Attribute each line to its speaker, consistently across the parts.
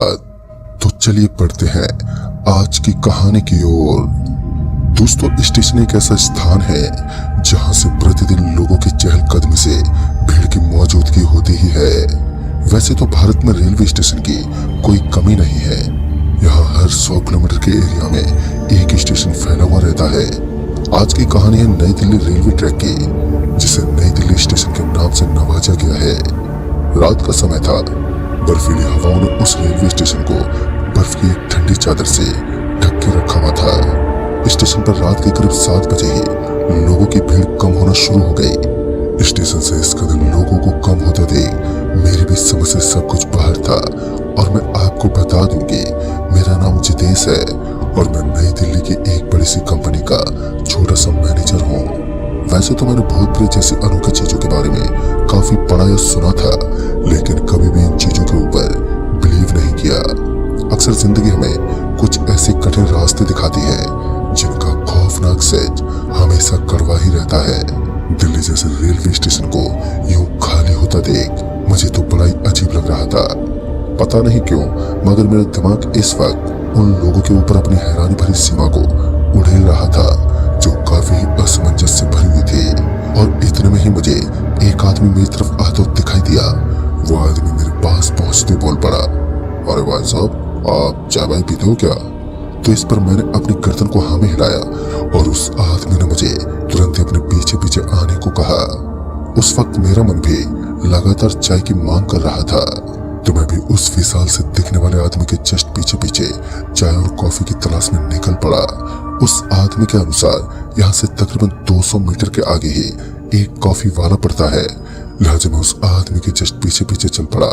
Speaker 1: तो चलिए पढ़ते हैं आज की कहानी की ओर। दोस्तों, स्टेशन एक ऐसा स्थान है जहां से प्रतिदिन लोगों की चहलकदमी से भीड़ की मौजूदगी होती ही है। वैसे तो भारत में रेलवे स्टेशन की कोई कमी नहीं है। यहाँ हर 100 किलोमीटर के एरिया में एक स्टेशन फैला हुआ रहता है। आज की कहानी है नई दिल्ली रेलवे ट्रैक की, जिसे नई दिल्ली स्टेशन के नाम से नवाजा गया है। रात का समय था। बर्फीली हवाओं ने उस रेलवे स्टेशन को बर्फ की एक ठंडी चादर से ढक के रखा हुआ था। स्टेशन पर रात के करीब 7 बजे ही लोगों की भीड़ कम होना शुरू हो गई। स्टेशन से इस कदर लोगों को कम होते देख मेरी भी समझ से सब कुछ बाहर था। और मैं आपको बता दूं कि मेरा नाम जितेश है और मैं नई दिल्ली की एक बड़ी सी कंपनी का छोटा सा मैनेजर हूँ। वैसे तो मैंने भूत प्रेत जैसी अनोखी चीजों के बारे में काफी पढ़ा या सुना था, लेकिन कभी भी इन चीजों के ऊपर बिलीव नहीं किया। अक्सर जिंदगी हमें कुछ ऐसे कठिन रास्ते दिखाती है जिनका खौफनाक सच हमेशा कड़वा ही रहता है। दिल्ली जैसे रेलवे स्टेशन को यूं खाली होता देख मुझे तो बड़ा ही अजीब लग रहा था। पता नहीं क्यों, मगर मेरा दिमाग इस वक्त उन लोगों के ऊपर अपनी हैरानी भरी सीमा को उड़ेल रहा था जो काफी असमंजस से भरी हुई थी। और इतने में ही मुझे एक आदमी मेरी तरफ आता दिखाई दिया। वो आदमी मेरे पास पहुंचते बोल पड़ा, अरे भाई साहब, आप चाय वाय पीते हो क्या? तो इस पर मैंने अपनी गर्दन को हाँ में हिलाया और उस आदमी ने मुझे तुरंत अपने पीछे पीछे आने को कहा। उस वक्त मेरा मन भी लगातार चाय की मांग कर रहा था, तो मैं भी उस विशाल से दिखने वाले आदमी के जस्ट पीछे पीछे चाय और कॉफी की तलाश में निकल पड़ा। उस आदमी के अनुसार यहाँ से तकरीबन 200 मीटर के आगे ही एक कॉफी वाला पड़ता है। लिहाजा मैं उस आदमी के जस्ट पीछे पीछे चल पड़ा।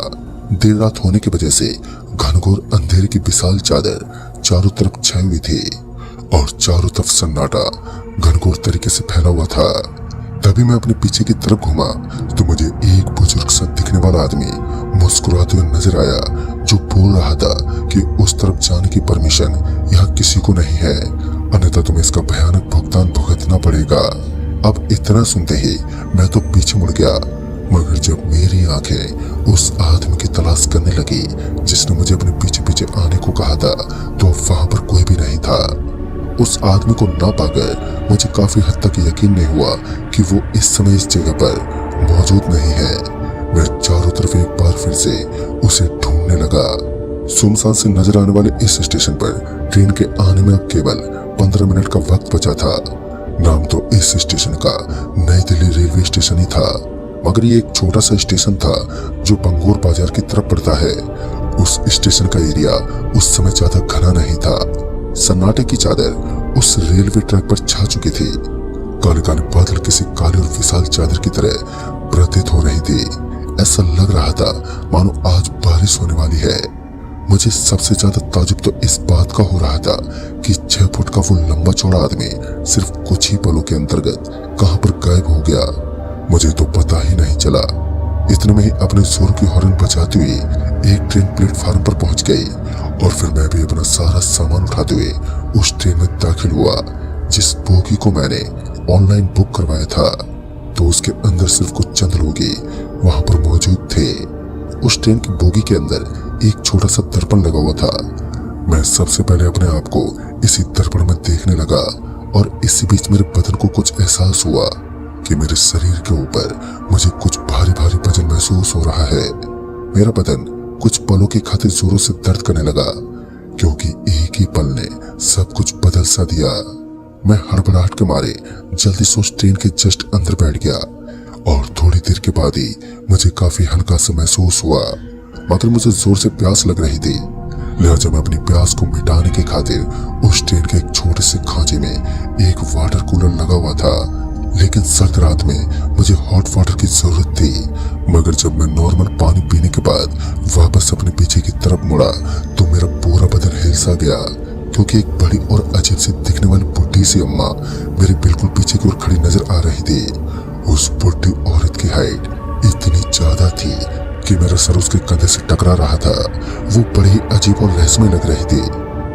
Speaker 1: देर रात होने की वजह से घनघोर अंधेरे की विशाल चादर चारों तरफ छाई हुई थी और चारों तरफ सन्नाटा घनघोर तरीके से फैला हुआ था। तभी मैं अपने पीछे की तरफ घूमा तो मुझे एक बुजुर्ग सा दिखने वाला आदमी मुस्कुराते हुए नजर आया, जो बोल रहा था कि उस तरफ जाने की परमिशन यहाँ किसी को नहीं है, अन्यथा तुम्हें इसका भयानक भुगतान भुगतना पड़ेगा। अब इतना सुनते ही मैं तो पीछे मुड़ गया, मगर जब मेरी आंखें उस आदमी की तलाश करने लगी जिसने मुझे अपने पीछे पीछे आने को कहा था, तो अब वहां पर कोई भी नहीं था। उस आदमी को ना पाकर मुझे काफी हद तक यकीन नहीं हुआ कि वो इस समय इस जगह पर मौजूद नहीं है। मैं चारों तरफ एक बार फिर से उसे ढूंढने लगा। सुनसान से नजर आने वाले इस स्टेशन पर ट्रेन के आने में अब केवल 15 मिनट का वक्त बचा था। नाम तो इस स्टेशन का नई दिल्ली रेलवे स्टेशन ही था, मगर ये एक छोटा सा स्टेशन था जो बंगोर बाजार की तरफ पड़ता है। उस स्टेशन का एरिया उस समय ज्यादा घना नहीं था। सन्नाटे की चादर उस रेलवे ट्रैक पर छा चुकी थी। काले काले बादल किसी काले और विशाल चादर की तरह प्रतीत हो रही थी। ऐसा लग रहा था मानो आज बारिश होने वाली है। मुझे सबसे ज्यादा ताजुब तो इस बात का हो रहा था कि 6 फुट का वो लंबा चौड़ा आदमी सिर्फ कुछ ही पलों के अंतर्गत कहां पर गायब हो गया, मुझे तो पता ही नहीं चला। इतने में ही अपने जोर की हॉर्न बजाते हुए एक ट्रेन प्लेटफार्म पर पहुंच गई और फिर मैं भी अपना सारा सामान उठाते हुए उस ट्रेन में दाखिल हुआ जिस बोगी को मैंने ऑनलाइन बुक करवाया था। तो उसके अंदर सिर्फ कुछ चंद लोग ही वहां पर मौजूद थे। उस ट्रेन की बोगी के अंदर एक छोटा सा दर्पण लगा हुआ था। मैं सबसे पहले अपने आप को इसी दर्पण में देखने लगा और इसी बीच मेरे बदन को कुछ एहसास हुआ कि मेरे शरीर के ऊपर मुझे कुछ भारी भारी वजन महसूस हो रहा है। मेरा बदन कुछ पलों की खातिर जोरों से दर्द करने लगा, क्योंकि एक ही पल ने सब कुछ बदल सा दिया। मैं हड़बड़ाहट के मारे जल्दी से उस ट्रेन के जस्ट अंदर बैठ गया और थोड़ी देर के बाद ही मुझे काफी हल्का सा महसूस हुआ, मगर मुझे जोर से प्यास लग रही थी। लिहाजा मैं अपनी प्यास को मिटाने की खातिर उस ट्रेन के एक छोटे से खांचे में एक वाटर कूलर लगा हुआ था। लेकिन सर्द रात में मुझे हॉट वाटर की जरूरत थी, मगर जब मैं नॉर्मल पानी पीने के बाद वापस अपने पीछे की तरफ मुड़ा तो मेरा पूरा बदन हिल सा गया, क्योंकि एक बड़ी और अजीब सी दिखने वाली बुढ़ी सी अम्मा मेरे बिल्कुल पीछे की ओर खड़ी नजर आ रही थी। उस बुढ़ी औरत की हाइट इतनी ज्यादा थी कि मेरा सर उसके कंधे से टकरा रहा था। वो बड़ी अजीब और रहस्यमय लग रही थी।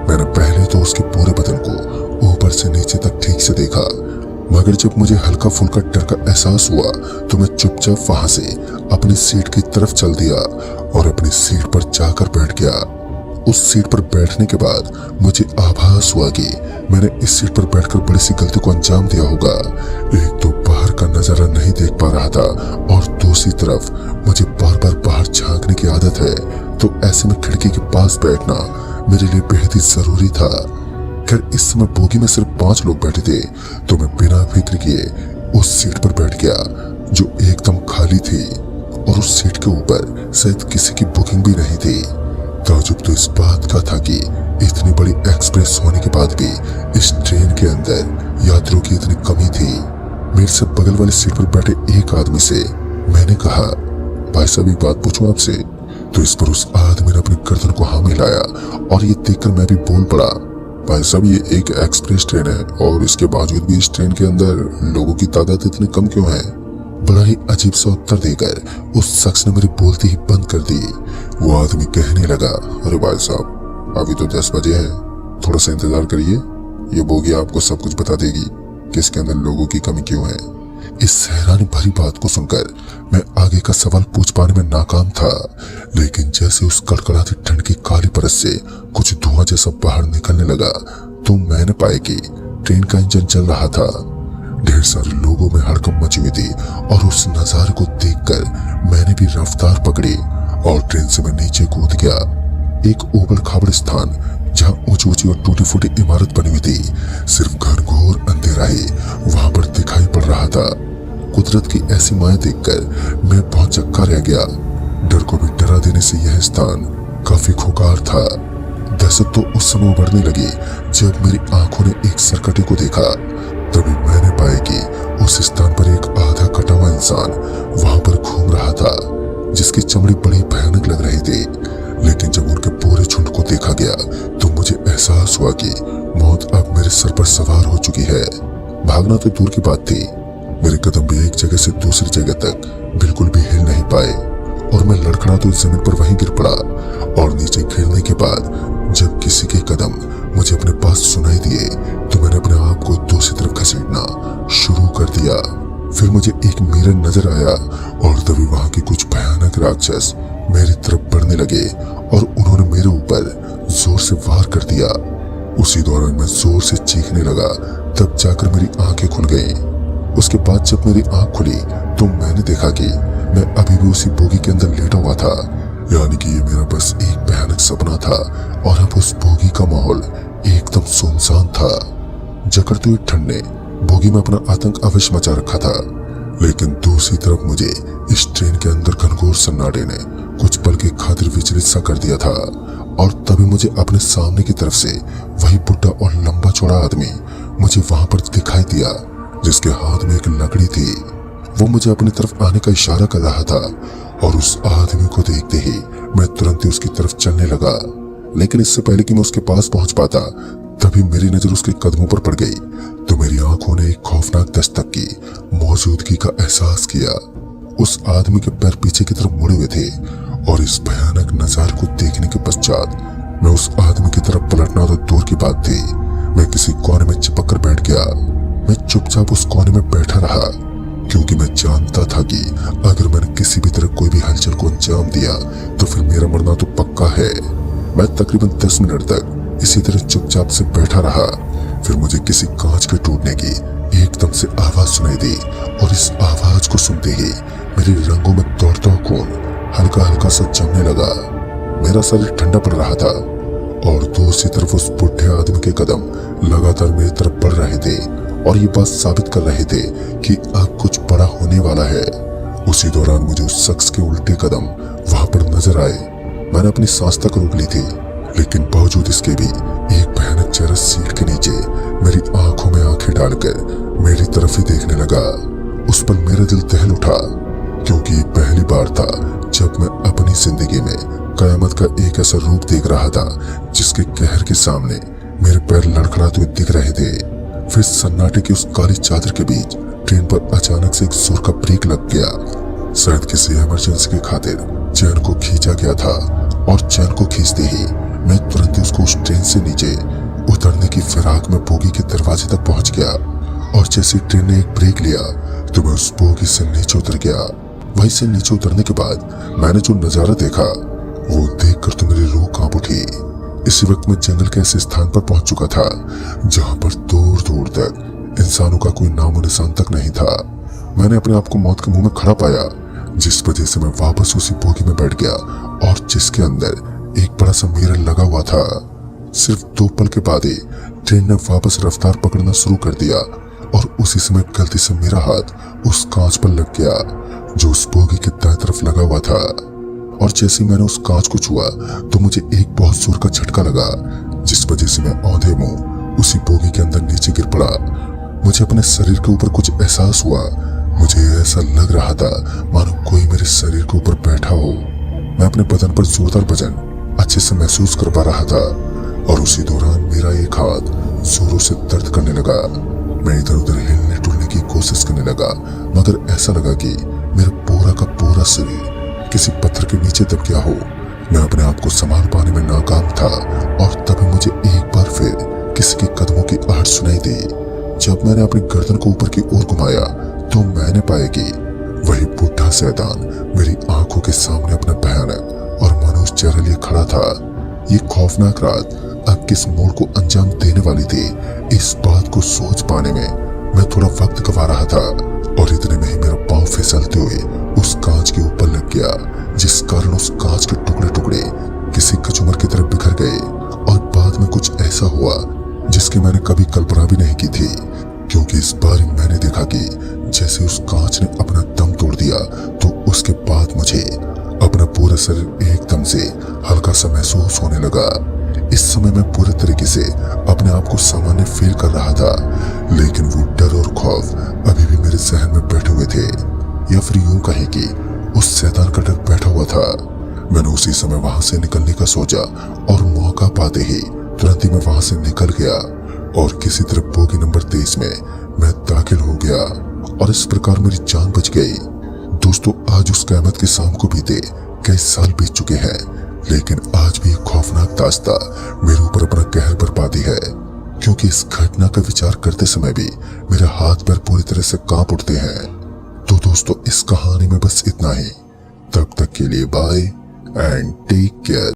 Speaker 1: मैंने पहले तो उसके पूरे बदन को ऊपर से नीचे तक ठीक से देखा, मगर जब मुझे हल्का फुल्का डर का एहसास हुआ तो मैं चुपचाप वहां से अपनी सीट की तरफ चल दिया और अपनी सीट पर जाकर बैठ गया। उस सीट पर बैठने के बाद मुझे आभास हुआ कि मैंने इस सीट पर बैठकर बड़ी सी गलती को अंजाम दिया होगा। एक तो बाहर का नजारा नहीं देख पा रहा था और दूसरी तरफ मुझे बार बार बाहर झांकने की आदत है, तो ऐसे में खिड़की के पास बैठना मेरे लिए बेहद ही जरूरी था। खैर इस समय बोगी में सिर्फ 5 लोग बैठे थे, तो मैं बिना फिक्र किए उस सीट पर बैठ गया जो एकदम खाली थी और उस सीट के ऊपर शायद किसी की बुकिंग भी नहीं थी। ताजुब तो इस बात का था कि इतनी बड़ी एक्सप्रेस होने के बाद भी इस ट्रेन के अंदर यात्रियों की इतनी कमी थी। मेरे से बगल वाली सीट पर बैठे एक आदमी से मैंने कहा, भाई साहब एक बात पूछूं आपसे? तो इस पर उस आदमी ने अपनी गर्दन को हाँ मिलाया और ये देखकर मैं भी बोल पड़ा, भाई साहब ये एक एक्सप्रेस ट्रेन है और इसके बावजूद भी इस ट्रेन के अंदर लोगों की तादाद इतनी कम क्यों है? बड़ा ही अजीब सा उत्तर देकर उस शख्स ने मेरी बोलती ही बंद कर दी। वो आदमी कहने लगा, अरे भाई साहब अभी तो 10 बजे है, थोड़ा सा इंतजार करिए, ये बोगी आपको सब कुछ बता देगी कि इसके अंदर लोगों की कमी क्यों है। इस हैरानी भरी बात को सुनकर मैं आगे का सवाल पूछ पाने में नाकाम था, लेकिन जैसे उस कड़कड़ाती ठंड की काली परत से कुछ धुआं जैसा बाहर निकलने लगा तो मैंने पाया कि ट्रेन का इंजन चल रहा था। ढेर सारे लोगों में हड़कंप मची हुई थी और उस नजारे को देखकर मैंने भी रफ्तार पकड़ी और ट्रेन से मैं नीचे कूद गया। एक उबड़ खाबड़ स्थान जहाँ ऊंची ऊंची और टूटी फूटी इमारत बनी हुई थी, सिर्फ घनघोर अंधेरा ही वहां पर दिखाई पड़ रहा था। कुदरत की ऐसी माया देखकर मैं बहुत चक्का रह गया। डर को भी डरा देने से यह स्थान काफी खुकार था। दहशत तो उस समय उभरने लगी जब मेरी आंखों ने एक सरकटे को देखा। तभी मैंने पाया कि उस स्थान पर एक आधा कटा हुआ इंसान वहां पर घूम रहा था, जिसकी चमड़ी बड़ी भयानक लग रही थी। लेकिन जब उनके पूरे झुंड को देखा गया तो मुझे एहसास हुआ कि मौत अब मेरे सर पर सवार हो चुकी है। भागना तो दूर की बात थी, मेरे कदम भी एक जगह से दूसरी जगह तक बिल्कुल भी हिल नहीं पाए और मैं लड़खड़ा तो जमीन पर वहीं गिर पड़ा। और नीचे गिरने के बाद जब किसी के कदम मुझे अपने पास सुनाई दिए तो मैंने अपने आप को दूसरी तरफ घसीटना शुरू कर दिया। फिर मुझे एक मिरर नजर आया और तभी वहां के कुछ भयानक राक्षस मेरी तरफ बढ़ने लगे और उन्होंने मेरे ऊपर जोर से वार कर दिया। उसी दौरान मैं जोर से चीखने लगा, तब जाकर मेरी आंखें खुल गईं। उसके बाद जब मेरी आंख खुली तो मैंने देखा कि मैं अभी भी उसी बोगी के अंदर लेटा हुआ था, यानी कि ये मेरा बस एक भयानक सपना था और अब उस बोगी का माहौल एकदम सुनसान था। जकड़ती हुई ठंड ने बोगी में अपना आतंक अवश्य मचा रखा था, लेकिन दूसरी तरफ मुझे इस ट्रेन के अंदर घनघोर सन्नाटे ने कुछ पल की खातिर विचलित सा कर दिया था। और तभी मुझे अपने सामने की तरफ से वही बुढ़ा और लंबा चौड़ा आदमी मुझे वहां पर दिखाई दिया, जिसके हाथ में एक लकड़ी थी। वो मुझे अपनी तरफ आने का इशारा कर रहा था और उस आदमी को देखते ही मैं तुरंत ही उसकी तरफ चलने लगा। लेकिन इससे पहले कि मैं उसके पास पहुंच पाता तभी मेरी नजर उसके कदमों पर पड़ गई तो मेरी आंखों ने एक खौफनाक दस्तक की मौजूदगी का एहसास किया। उस आदमी के पैर पीछे की तरफ मुड़े हुए थे और इस भयानक नजारे को देखने के पश्चात मैं उस आदमी की तरफ पलटना तो दूर की बात थी, मैं किसी कोने में चिपक कर बैठ गया। मैं चुपचाप उस कोने में बैठा रहा क्योंकि मैं जानता था कि अगर मैंने किसी भी तरह कोई भी हलचल को अंजाम दिया तो फिर मेरा मरना तो पक्का है। मैं तकरीबन 10 मिनट तक इसी तरह चुपचाप से बैठा रहा। फिर मुझे किसी कांच के टूटने की एकदम से आवाज सुनाई दी और इस आवाज को सुनते ही मेरे रंगों में दौड़ता हुआ खून हल्का हल्का सा जमने लगा। मेरा शरीर ठंडा पड़ रहा था और दूसरी तरफ उस बुढ़े आदमी के कदम लगातार मेरी तरफ बढ़ रहे थे और ये बात साबित कर रहे थे कि अब कुछ बड़ा होने वाला है। उसी दौरान मुझे उस शख्स के उल्टे कदम वहां पर नजर आए। मैंने अपनी सांस तक रोक ली थी, लेकिन बावजूद इसके भी एक भयानक चेहरा सीट के नीचे मेरी आंखों में आंखें डालकर मेरी तरफ ही देखने लगा। उस पर मेरा दिल दहल उठा क्योंकि ये पहली बार था जब मैं अपनी जिंदगी में कयामत का एक ऐसा रूप देख रहा था जिसके कहर के सामने मेरे पैर लड़खड़ाते हुए दिख रहे थे। फिर सन्नाटे की उस काली चादर के बीच ट्रेन पर अचानक से एक जोर का ब्रेक लग गया। शायद किसी इमरजेंसी की खातिर चैन को खींचा गया था और चैन को खींचते ही मैं तुरंत उसको उस ट्रेन से नीचे उतरने की फिराक में बोगी के दरवाजे तक पहुंच गया। और जैसे ट्रेन ने एक ब्रेक लिया तो मैं उस बोगी से नीचे उतर गया। वहीं से नीचे उतरने के बाद मैंने जो नजारा देखा वो देखकर तो मेरी रूह कांप उठी। इसी वक्त मैं जंगल के ऐसे स्थान पर पहुंच चुका था जहां पर दूर दूर तक इंसानों का कोई नामो निशान तक नहीं था। मैंने अपने आप को मौत के मुंह में खड़ा पाया, जिस वजह से मैं वापस उसी बोगी में बैठ गया और जिसके अंदर एक बड़ा सा मिरर लगा हुआ था। सिर्फ 2 पल के बाद ही ट्रेन ने वापस रफ्तार पकड़ना शुरू कर दिया और उसी समय गलती से मेरा हाथ उस कांच पर लग गया जो उस बोगी के दाएं तरफ लगा हुआ था। और जैसे ही मैंने उस कांच को छुआ तो मुझे एक बहुत जोर का झटका लगा, जिस वजह से मैं औंधे मुंह उसी बोगी के अंदर नीचे गिर पड़ा। मुझे अपने शरीर के ऊपर कुछ एहसास हुआ। मुझे ऐसा लग रहा था मानो कोई मेरे शरीर के ऊपर बैठा हो। मैं अपने बदन पर जोरदार वजन अच्छे से महसूस कर पा रहा था और उसी दौरान मेरा एक हाथ जोरों से दर्द करने लगा। मैं इधर उधर हिलने डुलने की कोशिश करने लगा, मगर ऐसा लगा कि मेरा पूरा का पूरा शरीर किसी पत्थर के नीचे दब गया हो। मैं अपने आप को संभाल पाने में नाकाम था और तभी मुझे एक बार फिर किसी के कदमों की आहट सुनाई दी। जब मैंने अपनी गर्दन को ऊपर की ओर घुमाया तो मैंने पाया कि वही बुढ़ा शैतान मेरी आंखों के सामने अपना भयानक और मनुष्य चेहरा लिए खड़ा था। ये खौफनाक रात अब किस मोड़ को अंजाम देने वाली थी, इस बात को सोच पाने में मैं थोड़ा वक्त गवा रहा था और इतने में ही मेरा पांव फिसलते हुए उस कांच के ऊपर लग गया, जिस कारण उस कांच के टुकड़े टुकड़े किसी कचूमर की तरह बिखर गए। और बाद में कुछ ऐसा हुआ जिसकी मैंने कभी कल्पना भी नहीं की थी, क्योंकि इस बार मैंने देखा कि जैसे उस कांच ने अपना दम तोड़ दिया तो उसके बाद मुझे अपना पूरा शरीर एकदम से हल्का सा महसूस होने लगा। इस समय मैं पूरे तरीके से अपने आप को सामान्य फील कर रहा था, लेकिन वो डर और खौफ अभी भी मेरे जहन में बैठे हुए थे, या फिर यूं कहें कि उस शैतान का डर बैठा हुआ था। मैंने उसी समय वहां से निकलने का सोचा और मौका पाते ही तुरंत ही मैं वहां से निकल गया और किसी तरह बोगी नंबर 23 में मैं दाखिल हो गया और इस प्रकार मेरी जान बच गई। दोस्तों, आज उस क़यामत की शाम को बीते कई साल बीत चुके हैं, लेकिन आज भी एक खौफनाक दास्तां मेरे ऊपर अपना कहर बरपाती है, क्योंकि इस घटना का विचार करते समय भी मेरे हाथ पैर पूरी तरह से कांप उठते हैं। तो दोस्तों, इस कहानी में बस इतना ही। तब तक के लिए बाय एंड टेक केयर।